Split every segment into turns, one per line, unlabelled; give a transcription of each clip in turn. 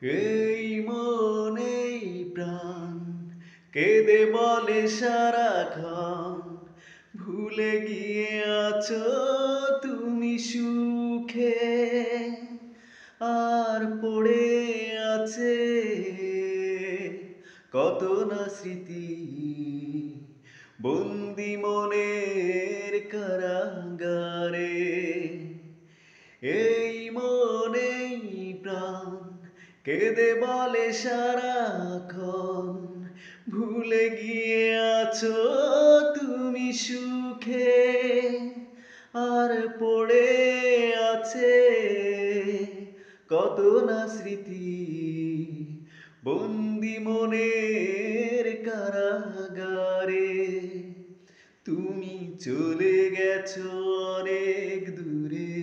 এই মন এই প্রাণ কেঁদে বলে সারাক্ষণ ভুলে গিয়ে আছো তুমি সুখে আর পড়ে আছে কত না স্মৃতি বন্দি মনের কারাগারে এই মনে প্রাণ কেঁদে বলে সারাক্ষণ ভুলে গিয়ে আছো তুমি সুখে আর পড়ে আছে কত না স্মৃতি বন্দি মনের কারাগারে তুমি চলে গেছো অনেক দূরে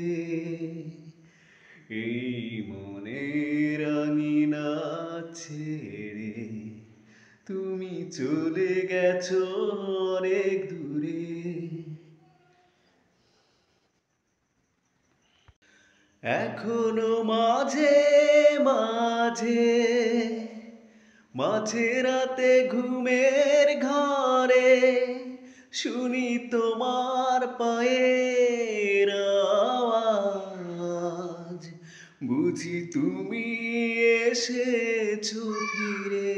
এই মনের আঙিনা ছেড়ে তুমি চলে গেছো অনেক দূরে। এখনো মাঝে মাঝে মাঝে রাতে ঘুমের ঘরে শুনি তোমার পায়ের আওয়াজ বুঝি তুমি এসেছো ফিরে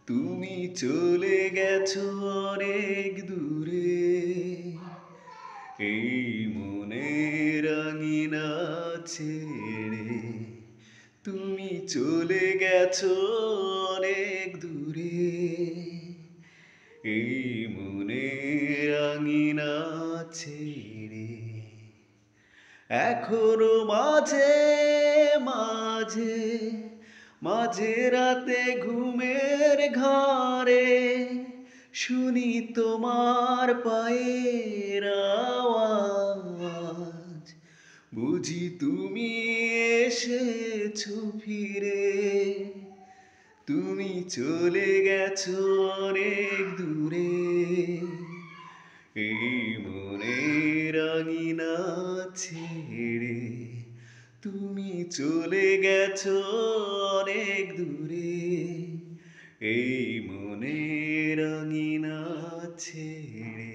তুমি চলে গেছো অনেক দূরে এই মনের আঙিনা ছেড়ে তুমি চলে গেছো অনেক দূরে এই মনের আঙিনা ছেড়ে এখনো মাঝে মাঝে মাঝে রাতে ঘুমের ঘরে শুনি তোমার পায়ের আওয়াজ বুঝি তুমি এসেছো ফিরে তুমি চলে গেছো অনেক দূরে এই মনের আঙিনা ছেড়ে তুমি চলে গেছো অনেক দূরে এই মনের আঙিনা ছেড়ে।